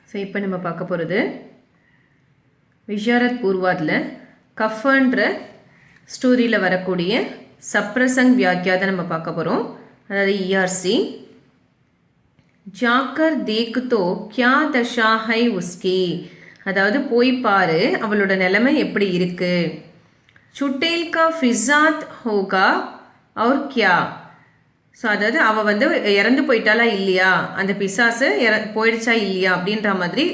So இப்போ நம்ம பார்க்க போகிறது விஷாரத் பூர்வாத்தில் கஃபன்ற ஸ்டோரியில் வரக்கூடிய சப்ரசங் வியாக்கியாதை நம்ம பார்க்க போகிறோம். அதாவது இஆர்சி ஜாக்கர் தேக்குதோ கியா தஷா ஹை உஸ்கி, அதாவது போய் பாரு அவளோட நிலைமை எப்படி இருக்கு. சுட்டேல் கா ஃபிசாத் ஹோகா அவர் கியா, ஸோ அதாவது அவள் வந்து இறந்து போயிட்டாலா இல்லையா, அந்த பிசாசு போயிடுச்சா இல்லையா அப்படின்ற மாதிரி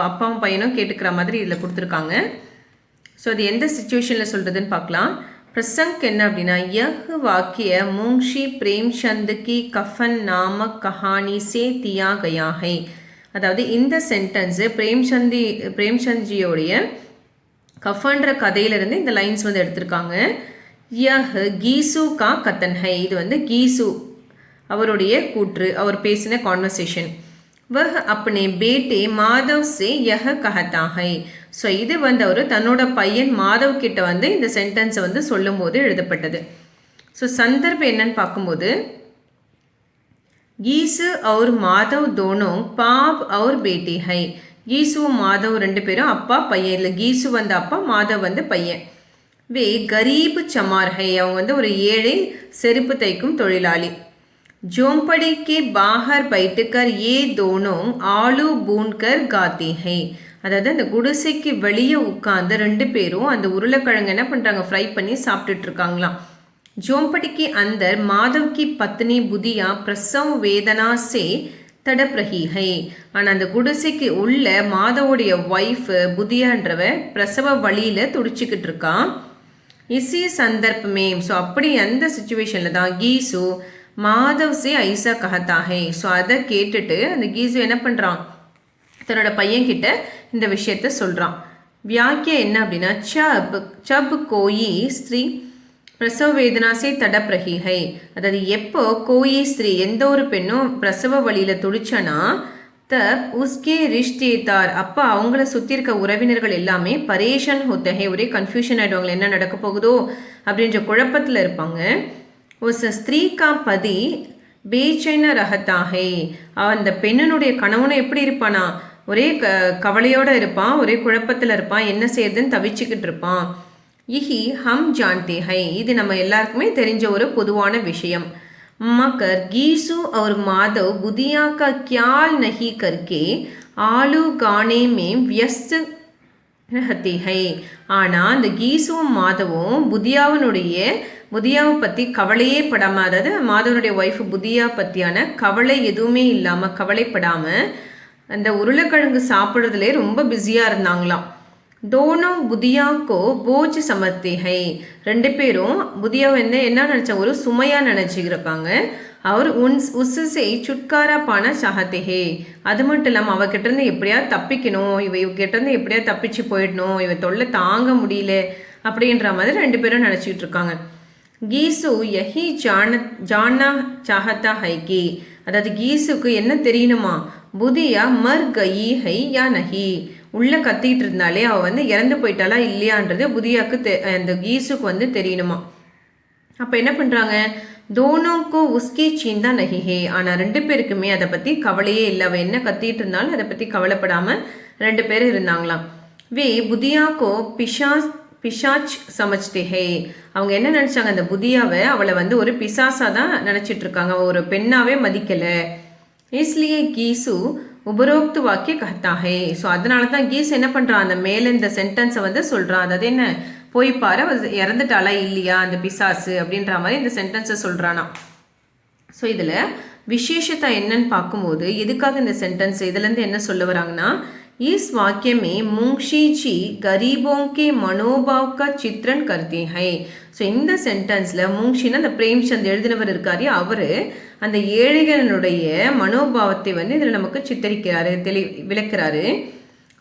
அப்பாவும் பையனும் கேட்டுக்கிற மாதிரி இதில் கொடுத்துருக்காங்க. ஸோ அது எந்த சுச்சுவேஷனில் சொல்கிறதுன்னு பார்க்கலாம். பிரசங்க் என்ன அப்படின்னா, யஹ் வாக்கிய மூங்ஷி பிரேம்சந்த் கி கஃபன் நாம கஹானி சே தியா கயா ஹை, அதாவது இந்த சென்டென்ஸு பிரேம்சந்த்ஜியோடைய கஃபன்ற கதையிலிருந்து இந்த லைன்ஸ் வந்து எடுத்திருக்காங்க. யஹ் கீசு கா கத்தன் ஹை, இது வந்து கீசு அவருடைய கூற்று, அவர் பேசின கான்வர்சேஷன். வஹ் அப்னே பேட்டே மாதவ் சே யஹ் கஹதா ஹை, ஸோ இது வந்து அவர் தன்னோட பையன் மாதவ் கிட்ட வந்து இந்த சென்டென்ஸை வந்து சொல்லும் போது எழுதப்பட்டது. ஸோ சந்தர்ப்பம் என்னன்னு பார்க்கும்போது, கீசு அவர் மாதவ் தோனோ பாப் அவர் பேட்டி ஹை, கீசு மாதவ் ரெண்டு பேரும் அப்பா பையன், இல்லை கீசு வந்து அப்பா மாதவ் வந்து பையன். வே கரீப் சமார் ஹை, அவங்க வந்து ஒரு ஏழை செருப்பு தைக்கும் தொழிலாளி. झोंपड़ी के बाहर बैठकर ये दोनों आलू भूनकर गाते हैं, அதாவது அந்த குடிசைக்கு வெளியே உட்காந்து ரெண்டு பேரும் அந்த உருளைக்கிழங்கு என்ன பண்ணுறாங்க, ஃப்ரை பண்ணி சாப்பிட்டுட்டு இருக்காங்களாம். झोंपड़ी अंदर माधव की पत्नी बुदिया प्रसव वेदना से तड़प रही है, ஆனால் அந்த குடிசைக்கு உள்ள மாதவோடைய ஒய்ஃப் புதியான்றவ பிரசவ வழியில் துடிச்சிக்கிட்டு இருக்கான். இசி சந்தர்ப்பமே, ஸோ அப்படி அந்த சுச்சுவேஷனில் தான் கீசு மாதவ் சே ஐசா கஹதா ஹை, ஸோ அதை கேட்டுட்டு அந்த கீசு என்ன பண்ணுறான், தன்னோட பையன்கிட்ட இந்த விஷயத்த சொல்கிறான். வியாக்கியா என்ன அப்படின்னா, சப் கோயி ஸ்திரீ பிரசவ வேதனாசே தடப் ரஹி ஹை, அதாவது எப்போ கோயி ஸ்திரீ எந்த ஒரு பெண்ணும் பிரசவ வழியில் துடிச்சனா தப் உஸ்கே ரிஷ்டேதார், அப்போ அவங்கள சுற்றி இருக்க உறவினர்கள் எல்லாமே பரேஷன் ஹோத்தஹே, ஒரே கன்ஃபியூஷன் ஆகிடுவாங்களே என்ன நடக்க போகுதோ அப்படின்ற குழப்பத்தில் இருப்பாங்க. உஸ் ஸ்திரீ கா பதி பேச்சைன ரஹத்தாஹே, அந்த பெண்ணினுடைய கணவனை எப்படி இருப்பானா, ஒரே கவலையோடு இருப்பான், ஒரே குழப்பத்தில் இருப்பான், என்ன செய்யறதுன்னு தவிச்சுக்கிட்டு இருப்பான். இஹி ஹம் ஜான்தே ஹை, இது நம்ம எல்லாருக்குமே தெரிஞ்ச ஒரு பொதுவான விஷயம். மகர் கீசு और माधव बुदिया का ख्याल नहीं करके आलू गाने में व्यस्त रहते हैं, ஆனால் அந்த கீசுவும் மாதவும் புதியாவை பற்றி கவலையே படாமல், அதாவது மாதவனுடைய ஒய்ஃபு புதியா பற்றியான கவலை எதுவுமே இல்லாமல், கவலைப்படாமல் அந்த உருளைக்கிழங்கு சாப்பிட்றதுலே ரொம்ப பிஸியாக இருந்தாங்களாம். தோனோ புதியாக்கோ போஜ் சமர்த்தே ஹை, ரெண்டு பேரும் புதியாவை என்ன நினச்சாங்க, ஒரு சுமையாக நினச்சிருக்காங்க. அவர் உஸ்ஸை சுட்காரா பான சாகத்தே ஹே, அது மட்டும் இல்லாமல் அவகிட்டேருந்து எப்படியாவது தப்பிக்கணும், இவகிட்டேருந்து எப்படியாவது தப்பிச்சு போயிடணும், இவ தொல்லை தாங்க முடியல அப்படின்ற மாதிரி ரெண்டு பேரும் நினச்சிக்கிட்டு இருக்காங்க. கீசு யஹி ஜானா சாஹத்தா ஹை கி, அதாவது கீசுக்கு என்ன தெரியணுமா, புதியா மர் கயி ஹை யா நஹி, உள்ளே கத்திட்டு இருந்தாலே அவள் வந்து இறந்து போயிட்டாலா இல்லையான்றது புதியாவுக்கு அந்த கீசுக்கு வந்து தெரியணுமா. அப்போ என்ன பண்ணுறாங்க, தோனோக்கோ உஸ்கி சீந்தா நஹி ஹே, ஆனால் ரெண்டு பேருக்குமே அதை பற்றி கவலையே இல்லை, அவள் என்ன கத்திட்டு இருந்தாலும் அதை பற்றி கவலைப்படாமல் ரெண்டு பேரும் இருந்தாங்களாம். வே புதியாக்கோ பிசாச் சமச்தே ஹே, அவங்க என்ன நினச்சாங்க, அந்த புதியாவை அவளை வந்து ஒரு பிசாசாக தான் நினச்சிட்டு இருக்காங்க, ஒரு பெண்ணாவே மதிக்கலை. இஸ்லியே கீசு உபரோக்து வாக்கிய கஹத்தா ஹே, ஸோ அதனால தான் கீஸ் என்ன பண்ணுறான், அந்த மேலே இந்த சென்டென்ஸை வந்து சொல்கிறான், அதாவது என்ன போய் பாரு இறந்துட்டாளா இல்லையா அந்த பிசாசு அப்படின்ற மாதிரி இந்த சென்டென்ஸை சொல்கிறானா. ஸோ இதில் விசேஷத்தை என்னன்னு பார்க்கும்போது, எதுக்காக இந்த சென்டென்ஸ் இதுலேருந்து என்ன சொல்ல வராங்கன்னா, इस वाक्य में मुंशी जी गरीबों के मनोभाव का चित्रण करते हैं. ஸோ இந்த சென்டென்ஸில் முங்ஷின்னு அந்த பிரேம்சந்த் எழுதினவர் இருக்காரு, அவர் அந்த ஏழைகளுடைய மனோபாவத்தை வந்து இதில் நமக்கு சித்தரிக்கிறாரு, விளக்குறாரு.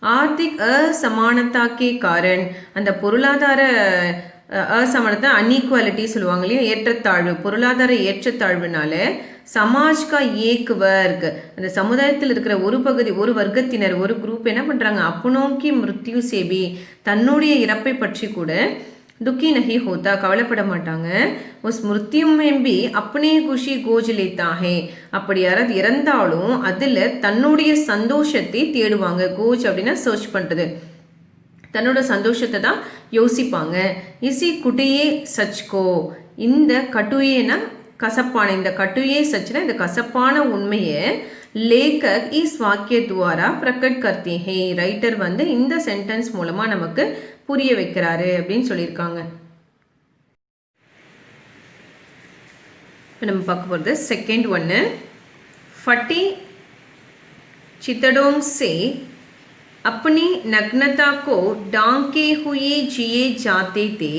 ஆர்த்திக் அசமானத்தாக்கே காரன், அந்த பொருளாதார அசமானத்தை அன்ஈக்குவாலிட்டி சொல்லுவாங்க இல்லையா, ஏற்றத்தாழ்வு, பொருளாதார ஏற்றத்தாழ்வுனால சமாஜ் கா ஏக் வர்க், அந்த சமுதாயத்தில் இருக்கிற ஒரு பகுதி, ஒரு வர்க்கத்தினர், ஒரு குரூப் என்ன பண்ணுறாங்க, அப்புனோக்கி மிருத்யு சேபி, தன்னுடைய இறப்பை பற்றி கூட दुखी नहीं होता, கவலைப்பட மாட்டாங்க. उस मृत्यु में भी अपनी खुशी गोज लेता है. அப்படி யாராவது இறந்தாலும் அதில் தன்னுடைய சந்தோஷத்தை தேடுவாங்க. கோஜ் அப்படின்னா சர்ச் பண்ணுறது, தன்னோட சந்தோஷத்தை தான் யோசிப்பாங்க. இசி குட்டியே சச்கோ, இந்த கட்டுயேனா கசப்பான, இந்த கட்டுயே சச்சுனா இந்த கசப்பான உண்மையை லேக்கக் இஸ் வாக்கிய துவாரா பிரகட் கர்த்தே ஹே, ரைட்டர் வந்து இந்த சென்டென்ஸ் மூலமா நமக்கு புரிய வைக்கிறாரு அப்படின்னு சொல்லியிருக்காங்க. நம்ம பார்க்க போகிறது செகண்ட் ஒன்று. फटी चितड़ों से अपनी नग्नता को ढांके हुए जिए जाते थे,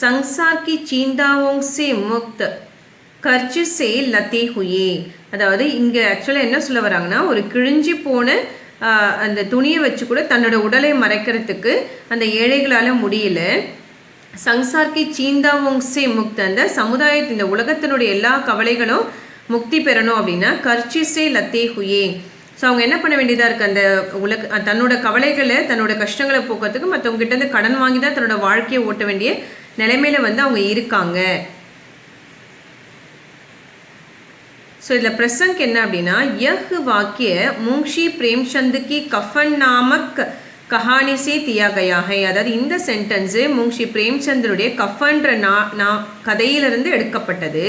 संसार की चिंताओं से मुक्त खर्च से लते हुए. அதாவது இங்கே ஆக்சுவலாக என்ன சொல்ல வராங்கன்னா, ஒரு கிழிஞ்சி போன அந்த துணியை வச்சு கூட தன்னோட உடலை மறைக்கிறதுக்கு அந்த ஏழைகளால் முடியல. சங்சார்கி சீந்தாவோங் சே முக்த, அந்த சமுதாயத்தின் இந்த உலகத்தினுடைய எல்லா கவலைகளும் முக்தி பெறணும் அப்படின்னா கர்ச்சிசே லத்தே ஹுயே. ஸோ அவங்க என்ன பண்ண வேண்டியதாக இருக்குது, அந்த தன்னோட கவலைகளை தன்னோட கஷ்டங்களை போக்குறதுக்கு மற்றவங்க கிட்டேருந்து கடன் வாங்கி தான் தன்னோட வாழ்க்கையை ஓட்ட வேண்டிய நிலைமையில வந்து அவங்க இருக்காங்க. ஸோ இதில் பிரசங்க் என்ன அப்படின்னா, யஹ் வாக்கிய முன்ஷி பிரேம்சந்த் கி கஃபன் நாமக் கஹானி சே தியா கயா ஹை. அதாவது இந்த சென்டென்ஸு முன்ஷி பிரேம்சந்தருடைய கஃபன்ற கதையிலிருந்து எடுக்கப்பட்டது.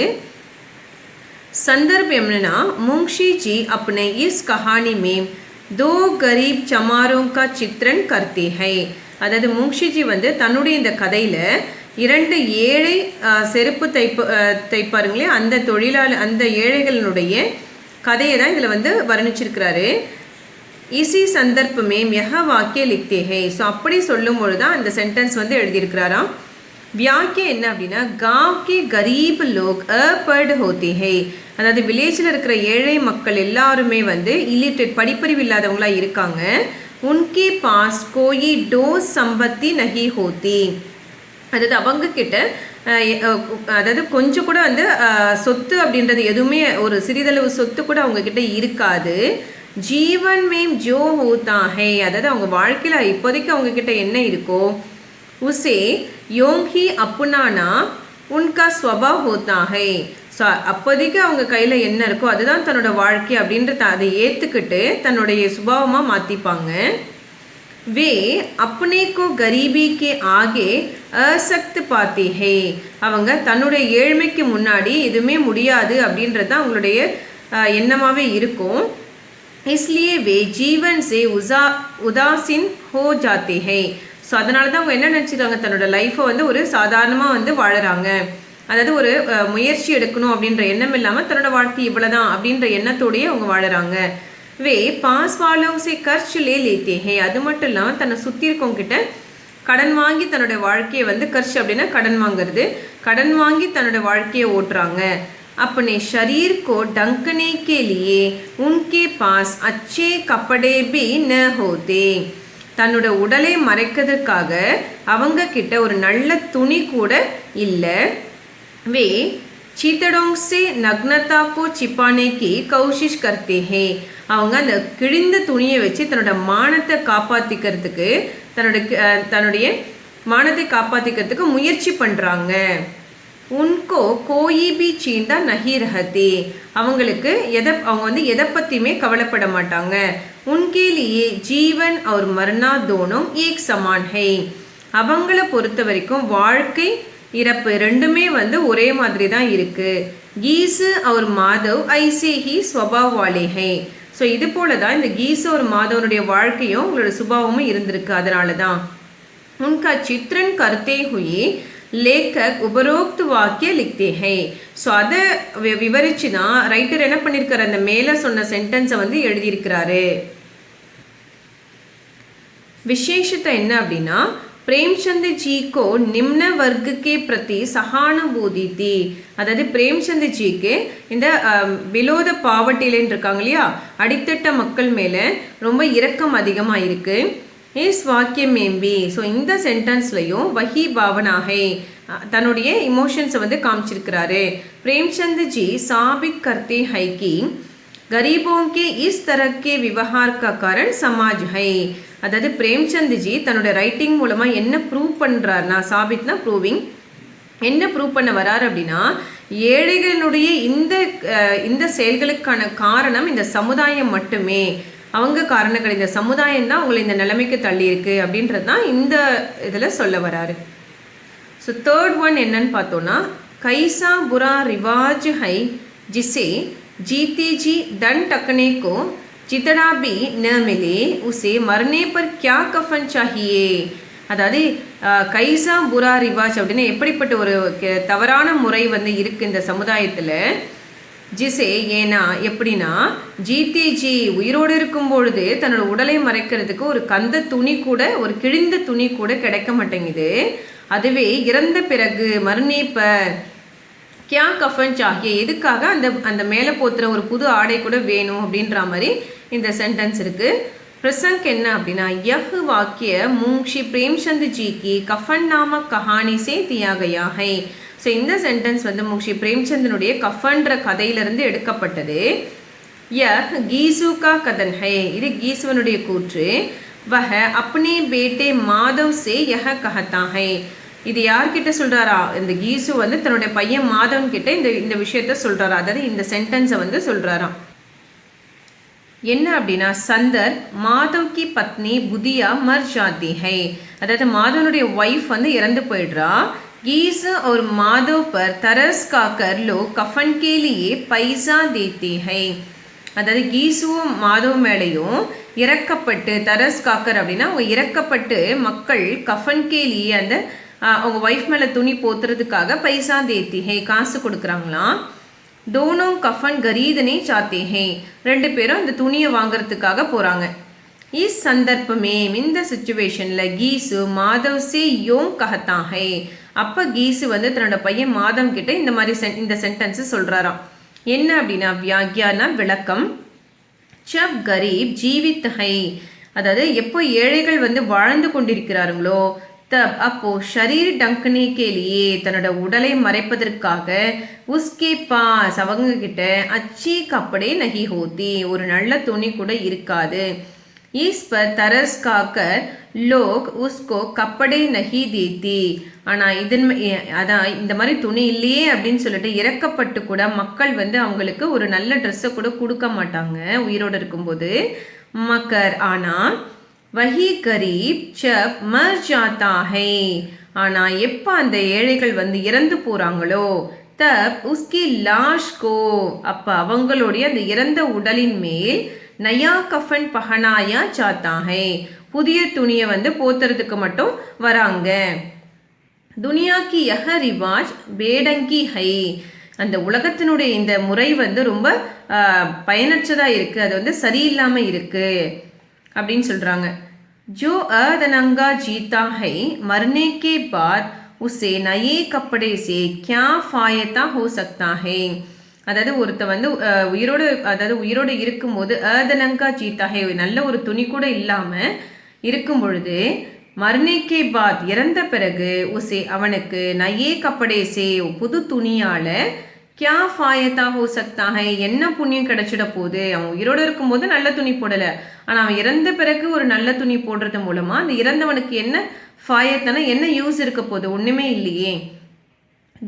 संदर्भ यमुना मुंशी जी अपने इस कहानी में 2 गरीब चमारों का चित्रण करते हैं. அதாவது முன்ஷிஜி வந்து தன்னுடைய இந்த கதையில் 2 ஏழை செருப்பு தைப்பாருங்களே அந்த தொழிலாளர், அந்த ஏழைகளினுடைய கதையை தான் இதில் வந்து வர்ணிச்சிருக்கிறாரு. இசி சந்தர்ப்பமே யஹ வாக்கிய லிக்தே ஹே. ஸோ அப்படி சொல்லும் பொழுது தான் இந்த சென்டென்ஸ் வந்து எழுதியிருக்கிறாராம். வியாக்கியம் என்ன அப்படின்னா, காவ் கே கரீப் லோக் அப்பர்ட் ஹோத்தே ஹே. அதாவது வில்லேஜில் இருக்கிற ஏழை மக்கள் எல்லாருமே வந்து இல்லிட்ரேட், படிப்பறிவு இல்லாதவங்களா இருக்காங்க. உன்கே பாஸ் கோயி டோஸ் சம்பத்தி நகி ஹோத்தி. அதாவது அவங்க கிட்ட அதாவது கொஞ்சம் கூட வந்து சொத்து அப்படின்றது எதுவுமே, ஒரு சிறிதளவு சொத்து கூட அவங்க கிட்ட இருக்காது. ஜீவன் மேம் ஜோ ஹோத்தா ஹே. அதாவது அவங்க வாழ்க்கையில் இப்போதைக்கு அவங்க கிட்ட என்ன இருக்கோ உசே யோங்கி அப்புனானா உன்கா ஸ்வபாவ் ஹோத்தா ஹை. ஸோ அப்போதைக்கு அவங்க கையில் என்ன இருக்கோ அதுதான் தன்னோட வாழ்க்கை அப்படின்றத அதை ஏற்றுக்கிட்டு தன்னுடைய சுபாவமாக மாற்றிப்பாங்க. வே அப்பனே கோ கரீபி கே ஆகே அசக்த் பாத்தி ஹே. அவங்க தன்னுடைய ஏழ்மைக்கு முன்னாடி எதுவுமே முடியாது அப்படின்றது தான் அவங்களுடைய எண்ணமாகவே இருக்கும். இஸ்லியே வே ஜீவன் சே உதாசின் ஹோ ஜாத்தி ஹே. ஸோ அதனால தான் அவங்க என்ன நினச்சிருக்காங்க, தன்னோட லைஃப்பை வந்து ஒரு சாதாரணமாக வந்து வாழறாங்க. அதாவது ஒரு முயற்சி எடுக்கணும் அப்படின்ற எண்ணம் இல்லாமல் தன்னோட வாழ்க்கை இவ்வளோதான் அப்படின்ற எண்ணத்தோடையே அவங்க வாழறாங்க. வே பாஸ் வாலோங் சே கர்ச் லே லேத்தே ஹே. அது மட்டும் இல்லாமல் தன்னை சுற்றி இருக்கவங்க கிட்ட கடன் வாங்கி தன்னோட வாழ்க்கையை வந்து கர்ச் அப்படின்னா கடன் வாங்குறது, கடன் வாங்கி தன்னோட வாழ்க்கையை ஓட்டுறாங்க. अपने शरीर को ढंकने के लिए उनके पास अच्छे कपड़े भी न होते. தன்னோட உடலை மறைக்கிறதுக்காக அவங்க கிட்ட ஒரு நல்ல துணி கூட இல்லை. வே चीतड़ों से नग्नता को छिपाने की कोशिश करते हैं. அவங்க அந்த கிழிந்த துணியை வச்சு தன்னோட மானத்தை காப்பாற்றிக்கிறதுக்கு தன்னுடைய மானத்தை காப்பாற்றிக்கிறதுக்கு முயற்சி பண்ணுறாங்க. உன்கோ கோயி பி சீந்தா நஹி ரஹதி. அவங்களுக்கு அவங்க வந்து எதை பற்றியுமே கவலைப்பட மாட்டாங்க. உன்கே லியே ஜீவன் और மரணா தோனும் ஏக் சமான் ஹை. அவங்கள பொறுத்த வரைக்கும் வாழ்க்கை இறப்பு ரெண்டுமே வந்து ஒரே மாதிரி தான் இருக்குது. கீசு और மாதவ் ஐசே ஹி ஸ்வபாவ் வாலே ஹை. ஸோ இது போல தான் இந்த கீசு और மாதவனுடைய வாழ்க்கையும் உங்களோட சுபாவமும் இருந்திருக்கு. அதனால தான் உன்கா சித்ரன் கர்த்தே ஹுயே லேக்கக் உபரோக்து வாக்கிய லிக்தே ஹை. ஸோ அதை விவரிச்சு தான் ரைட்டர் என்ன பண்ணியிருக்காரு, அந்த மேலே சொன்ன சென்டென்ஸை வந்து எழுதியிருக்கிறாரு. விசேஷத்தை என்ன அப்படின்னா, பிரேம்சந்த் ஜிக்கு நிம்ன வர்க்கே பிரதி சகானுபூதி தி. அதாவது பிரேம்சந்த் ஜிக்கு இந்த விலோத பாவட்டிலேன்னு இருக்காங்க இல்லையா, அடித்தட்ட மக்கள் மேலே ரொம்ப இரக்கம் அதிகமாக இருக்குது. இஸ் வாக்கியம் மேம்பி. ஸோ இந்த சென்டென்ஸ்லையும் வஹி பாவனாகை தன்னுடைய இமோஷன்ஸை வந்து காமிச்சிருக்கிறாரு. பிரேம்சந்த் ஜி சாபித் கர்த்தே ஹை கி गरीबों के इस तरह के व्यवहार का कारण समाज है. அதாவது பிரேம்சந்த்ஜி தன்னோட ரைட்டிங் மூலமாக என்ன ப்ரூவ் பண்ணுறாருனா, சாபித்னா ப்ரூவிங், என்ன ப்ரூவ் பண்ண வராரு அப்படின்னா, ஏழைகளுடைய இந்த செயல்களுக்கான காரணம் இந்த சமுதாயம் மட்டுமே, அவங்க காரணங்கள் இந்த சமுதாயம் தான் அவங்களை இந்த நிலைமைக்கு தள்ளியிருக்கு அப்படின்றது தான் இந்த இதில் சொல்ல வராரு. ஸோ தேர்ட் ஒன் என்னன்னு பார்த்தோன்னா, கைசா புரா ரிவாஜ் ஹை ஜிசே जीती जी दन टकने को जितना भी न मिले उसे मरने पर क्या कफन चाहिए. அதாவது கைசா புரா ரிவாஜ் அப்படின்னா எப்படிப்பட்ட ஒரு தவறான முறை வந்து இருக்குது இந்த சமுதாயத்தில். ஜிசே ஏன்னா எப்படின்னா, ஜிடிஜி உயிரோடு இருக்கும் பொழுது தன்னோட உடலை மறைக்கிறதுக்கு ஒரு கந்த துணி கூட, ஒரு கிழிந்த துணி கூட கிடைக்க மாட்டேங்குது. அதுவே இறந்த பிறகு மர்னேப்பர் கியா கஃபன் சாகிய, எதுக்காக அந்த மேலே போத்துற ஒரு புது ஆடை கூட வேணும் அப்படின்ற மாதிரி இந்த சென்டென்ஸ் இருக்குது. प्रसंग என்ன அப்படின்னா, यह वाक्य मुंशी प्रेमचंद जी की कफन नामक कहानी से दिया गया है. ஸோ இந்த சென்டென்ஸ் வந்து முன்ஷி பிரேம்சந்தனுடைய கஃபன்ற கதையிலிருந்து எடுக்கப்பட்டது. यह गीसू का कथन है, இது கீசுவனுடைய கூற்று. वह अपने बेटे माधव से यह कहता है, இது யார்கிட்ட சொல்கிறாரா, இந்த கீசு வந்து தன்னுடைய பையன் மாதவன் கிட்ட இந்த விஷயத்த சொல்கிறாரா, அதாவது இந்த சென்டென்ஸை வந்து சொல்கிறாராம். என்ன அப்படின்னா, சந்தர் மாதவ் கி பத்னி புதியா மர் ஜாத்தி ஹை, அதாவது மாதவனுடைய ஒய்ஃப் வந்து இறந்து போயிடுறா. गीसू और माधव पर तरस खाकर लोग कफन के लिए पैसा देते हैं. அதாவது கீசுவும் மாதவ் மேலேயும் இறக்கப்பட்டு, தரஸ் காக்கர் அப்படின்னா அவங்க இறக்கப்பட்டு மக்கள் கஃபன் கேலியே அந்த அவங்க ஒய்ஃப் மேலே துணி போத்துறதுக்காக பைசா தேத்தி ஹே, காசு கொடுக்குறாங்களாம். தோனோ கஃபன் கரீதனே சாத்தே ஹே, ரெண்டு பேரும் அந்த துணியை வாங்கிறதுக்காக போகிறாங்க. இஸ் சந்தர்ப்பமே, இந்த சுச்சுவேஷனில் கீசு மாதவ் சே யோங் கஹத்தா ஹே, அப்போ கீசு வந்து தன்னோட பையன் மாதவ் கிட்ட இந்த மாதிரி இந்த சென்டென்ஸு சொல்கிறாராம். என்ன அப்படின்னா, வியாக்கியானா விளக்கம். சப் கரீப் ஜீவித் ஹை, அதாவது எப்போ ஏழைகள் வந்து வாழ்ந்து கொண்டிருக்கிறாருங்களோ, தப் அப்போ ஷரீர் டங்கனே கேலியே, தன்னோட உடலை மறைப்பதற்காக உஸ்கே பாஸ் அவங்க கிட்ட அச்சி கப்படே நகி ஹோத்தி, ஒரு நல்ல துணி கூட இருக்காது. இஸ் பர் தரஸ் காக்கர் லோக் உஸ்கோ கப்படே நகி தேத்தி, ஆனால் அதான் இந்த மாதிரி துணி இல்லையே அப்படின்னு சொல்லிட்டு இறக்கப்பட்டு கூட மக்கள் வந்து அவங்களுக்கு ஒரு நல்ல ட்ரெஸ்ஸை கூட கொடுக்க மாட்டாங்க உயிரோடு இருக்கும்போது. மக்கர் ஆனால் வஹி கரீப் சப் மர் ஜாத்தா ஹை, ஆனால் எப்போ அந்த ஏழைகள் வந்து இறந்து போகிறாங்களோ, தப் உஸ்கி லாஷ் கோ, அப்போ அவங்களுடைய அந்த இறந்த உடலின் மேல் நயா கஃபன் பஹனாயா ஜாத்தா ஹை, புதிய துணியை வந்து போத்துறதுக்கு மட்டும் வராங்க. துனியா கி யஹ ரிவாஜ் பேடங்கி ஹை, அந்த உலகத்தினுடைய இந்த முறை வந்து ரொம்ப பயனற்றதாக இருக்குது, அது வந்து சரியில்லாமல் இருக்குது அப்படின்னு சொல்கிறாங்க. जो अदनंगा जीता है मरने के बाद उसे नए कपड़े से क्या फायदा हो सकता है. அதாவது ஒருத்த வந்து உயிரோடு இருக்கும்போது அதனங்கா ஜீத்தா ஹே, நல்ல ஒரு துணி கூட இல்லாமல் இருக்கும் பொழுது, மர்னேக்கே பாத் இறந்த பிறகு உசே அவனுக்கு நயே கப்படே சே புது துணியால் கியா ஃபாயத்தா ஹோ சக்தா ஹை, என்ன புண்ணியம் கிடைச்சிட போகுது. அவன் உயிரோடு இருக்கும்போது நல்ல துணி போடலை, ஆனால் அவன் இறந்த பிறகு ஒரு நல்ல துணி போடுறது மூலமாக அந்த இறந்தவனுக்கு என்ன ஃபாயத்தான என்ன யூஸ் இருக்க போகுது, ஒன்றுமே இல்லையே.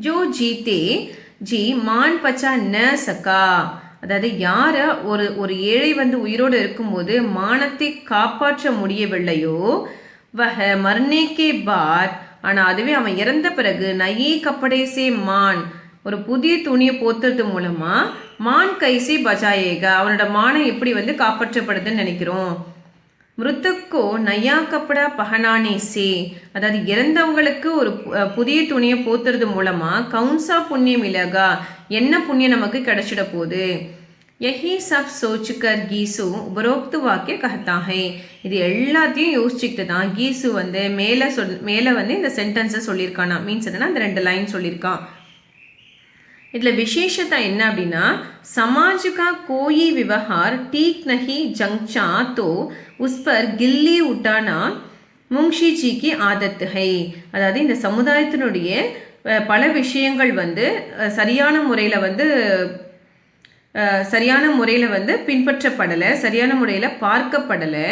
ஜோ ஜீத்தே ஜி மான் பச்சா ந சக்கா, அதாவது யாரை ஒரு ஏழை வந்து உயிரோடு இருக்கும்போது மானத்தை காப்பாற்ற முடியவில்லையோ, வஹ மர்னேக்கே பாத், ஆனால் அதுவே அவன் இறந்த பிறகு நயே கப்படேசே மான், ஒரு புதிய துணியை போத்துறது மூலமாக மான் கைசி பஜாயேகா, அவனோட மானம் எப்படி வந்து காப்பாற்றப்படுதுன்னு நினைக்கிறோம். மிருத்துக்கோ நயா கப்படா பஹனானே சே, அதாவது இறந்தவங்களுக்கு ஒரு புதிய துணியை போத்துறது மூலமாக கவுன்சா புண்ணியம் இலகா, என்ன புண்ணியம் நமக்கு கிடைச்சிட போகுது. யஹி சப் சோச்சுக்கர் கீசு உபரோக்து வாக்கிய கஹத்தாஹே, இது எல்லாத்தையும் யோசிச்சுக்கிட்டு தான் கீசு வந்து மேலே வந்து இந்த சென்டென்ஸை சொல்லியிருக்கானா, மீன்ஸ் என்னன்னா அந்த 2 லைன் சொல்லியிருக்கான். இதில் விசேஷத்தை என்ன அப்படின்னா, समाज का कोई व्यवहार ठीक नहीं जंगचा तो उस पर गिल्ली उठाना मुंशी जी की आदत है. அதாவது இந்த சமுதாயத்தினுடைய பல விஷயங்கள் வந்து சரியான முறையில் வந்து பின்பற்றப்படலை, சரியான முறையில் பார்க்கப்படலை.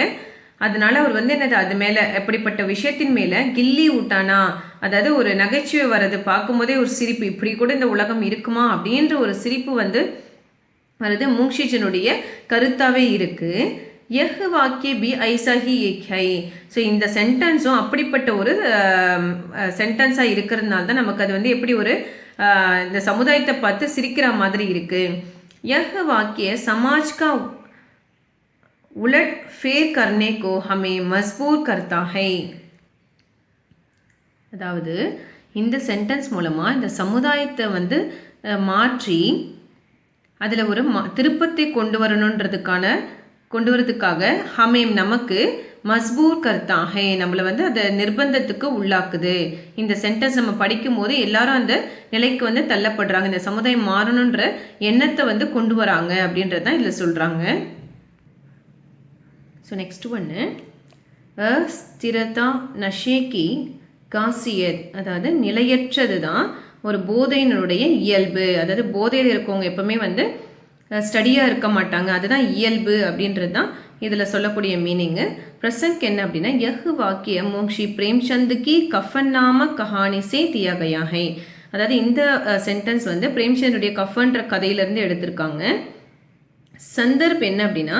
அதனால அவர் வந்து என்னது அது மேலே எப்படிப்பட்ட விஷயத்தின் மேலே கில்லி ஊட்டானா, அதாவது ஒரு நகைச்சுவை வர்றது பார்க்கும்போதே ஒரு சிரிப்பு, இப்படி கூட இந்த உலகம் இருக்குமா அப்படின்ற ஒரு சிரிப்பு வந்து வருது. மூக்ஷிஜனுடைய கருத்தாவே இருக்கு. யஹ் வாக்கிய பி ஐசாஹி ஏக்ஹை. ஸோ இந்த சென்டென்ஸும் அப்படிப்பட்ட ஒரு சென்டென்ஸாக இருக்கிறதுனால தான் நமக்கு அது வந்து எப்படி ஒரு இந்த சமுதாயத்தை பார்த்து சிரிக்கிற மாதிரி இருக்கு. யஹ் வாக்கிய समाज का उलट फेर करने को हमें मजबूर करता है. அதாவது இந்த சென்டென்ஸ் மூலமாக இந்த சமுதாயத்தை வந்து மாற்றி அதில் ஒரு திருப்பத்தை கொண்டு வரதுக்காக ஹமேம் நமக்கு மஸ்பூர் கர்த்தாஹே நம்மளை வந்து அதை நிர்பந்தத்துக்கு உள்ளாக்குது. இந்த சென்டென்ஸ் நம்ம படிக்கும் போது எல்லாரும் அந்த நிலைக்கு வந்து தள்ளப்படுறாங்க, இந்த சமுதாயம் மாறணுன்ற எண்ணத்தை வந்து கொண்டு வராங்க அப்படின்றது தான் இதில் சொல்கிறாங்க. ஸோ நெக்ஸ்ட் ஒன்று ஸ்திரதா நஷேக்கி காசியத், அதாவது நிலையற்றது தான் ஒரு போதையினுடைய இயல்பு. அதாவது போதையில் இருக்கவங்க எப்பவுமே வந்து ஸ்டடியாக இருக்க மாட்டாங்க, அதுதான் இயல்பு அப்படின்றது தான் இதில் சொல்லக்கூடிய மீனிங்கு. பிரசங்க் என்ன அப்படின்னா யஹ் வாக்கிய மோக்ஷி பிரேம்சந்துக்கு கஃபன் நாம கஹானி சே தியா கயா ஹை. அதாவது இந்த சென்டென்ஸ் வந்து பிரேம்சந்துடைய கஃபன்ற கதையிலேருந்து எடுத்திருக்காங்க. சந்தர்ப் என்ன அப்படின்னா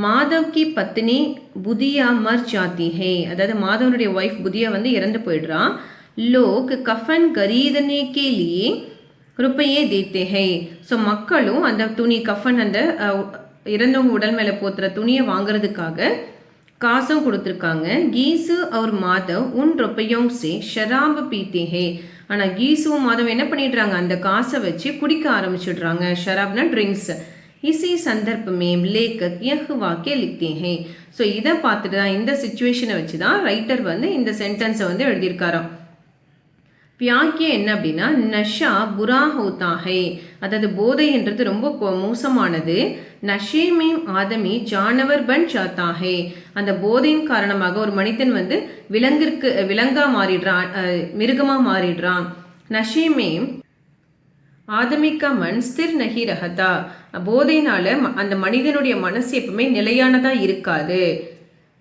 மாதவ் கி பத்னி புதியா மர் ஜாத்தி ஹே, அதாவது மாதவனுடைய ஒய்ஃப் புதியா வந்து இறந்து போயிடுறான். லோக் கஃபன் கரீதனே கே லியே ருப்பையே தேத்தே ஹை. ஸோ மக்களும் அந்த துணி கஃபன் அந்த இறந்தவங்க உடல் மேலே போத்துற துணியை வாங்குறதுக்காக காசும் கொடுத்துருக்காங்க. கீசு அவர் மாதவ் உன் ரொப்பையோங் சே ஷராப் பீத்தே ஹே. ஆனால் கீசுவும் மாதவ் என்ன பண்ணிடுறாங்க, அந்த காசை வச்சு குடிக்க ஆரம்பிச்சிடுறாங்க. ஷராப்னா ட்ரிங்க்ஸ். இசி சந்தர்ப்பமே லேக்கக் யஹ் வாக்கிய லிக்தே ஹே. ஸோ இதை பார்த்துட்டு தான் இந்த சுச்சுவேஷனை வச்சு தான் ரைட்டர் வந்து இந்த சென்டென்ஸை வந்து எழுதியிருக்காராம். வியாக்கியம் என்ன அப்படின்னா நஷா புரா ஹோதா ஹை, அதாவது போதைன்றது ரொம்ப மோசமானது. நஷே மேம் ஆதமி ஜானவர் பன் ஜாத்தா ஹை, அந்த போதையின் காரணமாக ஒரு மனிதன் வந்து விலங்கா மாறிடுறான், மிருகமாக மாறிடுறான். நஷே மேம் ஆதமிக்கா மன் ஸ்திர் நஹி ரஹதா, போதையினால அந்த மனிதனுடைய மனசு எப்பவுமே நிலையானதாக இருக்காது.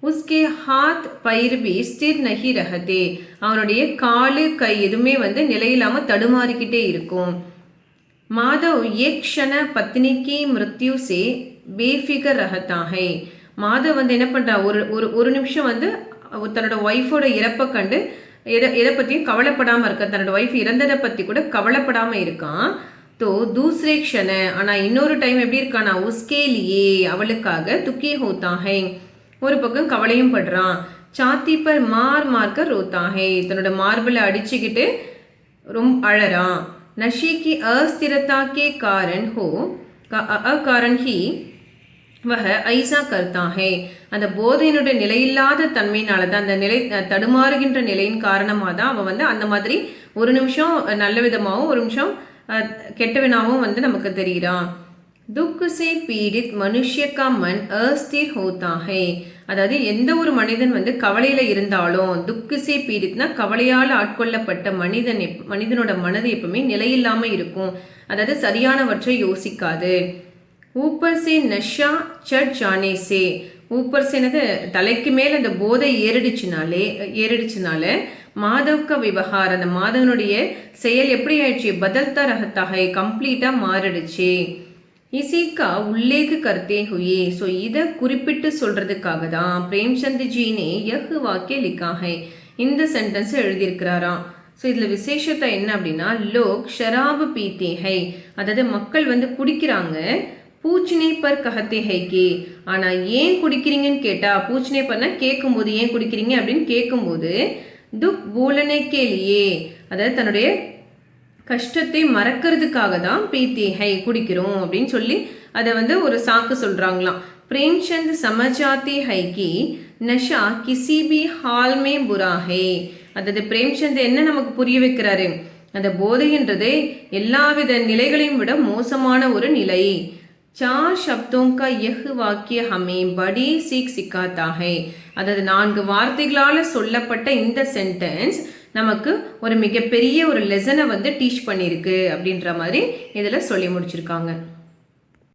உஸ்கே ஹாத் பயிர் பி ஸ்திர் நஹி ரஹதே, அவனுடைய காலு கை எதுவுமே வந்து நிலையில்லாமல் தடுமாறிக்கிட்டே இருக்கும். மாதவ் ஏக் க்ஷண பத்னிக்கு மிருத்யு சே பேஃபிகர் ரஹதா ஹை, மாதவ் வந்து என்ன பண்ணுறான், ஒரு நிமிஷம் வந்து தன்னோட ஒய்ஃபோட இறப்பை கண்டு எதை பற்றியும் கவலைப்படாமல் இருக்கான், தன்னோட ஒய்ஃப் இறந்ததை பற்றி கூட கவலைப்படாமல் இருக்கான். தோ தூசரே க்ஷண, ஆனால் இன்னொரு டைம் எப்படி இருக்கானா உஸ்கேலியே அவளுக்காக துக்கி ஹோத்தா ஹை, ஒரு பக்கம் கவலையும் படுறான். சாத்தி பர் மார்க்க ரோத்தா ஹை, தன்னோட மார்பிளை அடிச்சுக்கிட்டு ரொம்ப அழறான். நஷி கி अस्थिरता के कारण ही वह ऐसा करता है, அந்த போதையினுடைய நிலையில்லாத தன்மையினால தான், அந்த நிலை தடுமாறுகின்ற நிலையின் காரணமாக தான் அவன் வந்து அந்த மாதிரி ஒரு நிமிஷம் நல்ல விதமாகவும் ஒரு நிமிஷம் கெட்டவனாகவும் வந்து நமக்கு தெரிகிறான். துக் சே பீடித் மனுஷ்ய கா மன் अस्थिर होता है, அதாவது எந்த ஒரு மனிதன் வந்து கவலையில் இருந்தாலும், துக்கு சே பீடித்னா கவலையால் ஆட்கொள்ளப்பட்ட மனிதனோட மனது எப்பவுமே நிலையில்லாமல் இருக்கும், அதாவது சரியானவற்றை யோசிக்காது. ஊப்பர் சே நஷா சட் ஜானே சே, ஊப்பர் சேனது தலைக்கு மேலே அந்த போதை ஏறிடுச்சுனால மாதவ்க விவகாரம், அந்த மாதவனுடைய செயல் எப்படி ஆயிடுச்சு, பதல்தா ரஹத்தாக கம்ப்ளீட்டாக மாறிடுச்சு. இசிக்கா உல்லேக்கு கர்த்தே ஹுயே, ஸோ இதை குறிப்பிட்டு சொல்கிறதுக்காக தான் பிரேம்சந்த் ஜீனே யஹ் வாக்கிய லிக்காஹை இந்த சென்டென்ஸ் எழுதியிருக்கிறாராம். ஸோ இதில் விசேஷத்தை என்ன அப்படின்னா லோக் ஷராப் பீத்தே ஹை, அதாவது மக்கள் வந்து குடிக்கிறாங்க. பூச்சினை பர் கஹத்தே ஹைக்கே, ஆனால் ஏன் குடிக்கிறீங்கன்னு கேட்டால், பூச்சினை பர்னா கேட்கும்போது ஏன் குடிக்கிறீங்க அப்படின்னு கேட்கும்போது துக் பூலனை கேலியே, அதாவது தன்னுடைய கஷ்டத்தை மறக்கிறதுக்காக தான் பீத்தே ஹை குடிக்கிறோம் அப்படின்னு சொல்லி அதை வந்து ஒரு சாக்கு சொல்கிறாங்களாம். பிரேம்சந்த் சமஜாத்தி ஹைக்கி நஷா கிசி பி ஹால் மே புரா ஹை, அதாவது பிரேம்சந்த் என்ன நமக்கு புரிய வைக்கிறாரு, அந்த போதைன்றது எல்லாவித நிலைகளையும் விட மோசமான ஒரு நிலை. चार शब्दों का यह वाक्य हमें बड़ी सीख सिखाता है, அதாவது 4 வார்த்தைகளால் சொல்லப்பட்ட இந்த சென்டென்ஸ் நமக்கு ஒரு மிகப்பெரிய ஒரு லெசனை வந்து டீச் பண்ணியிருக்கு அப்படின்ற மாதிரி இதில் சொல்லி முடிச்சிருக்காங்க.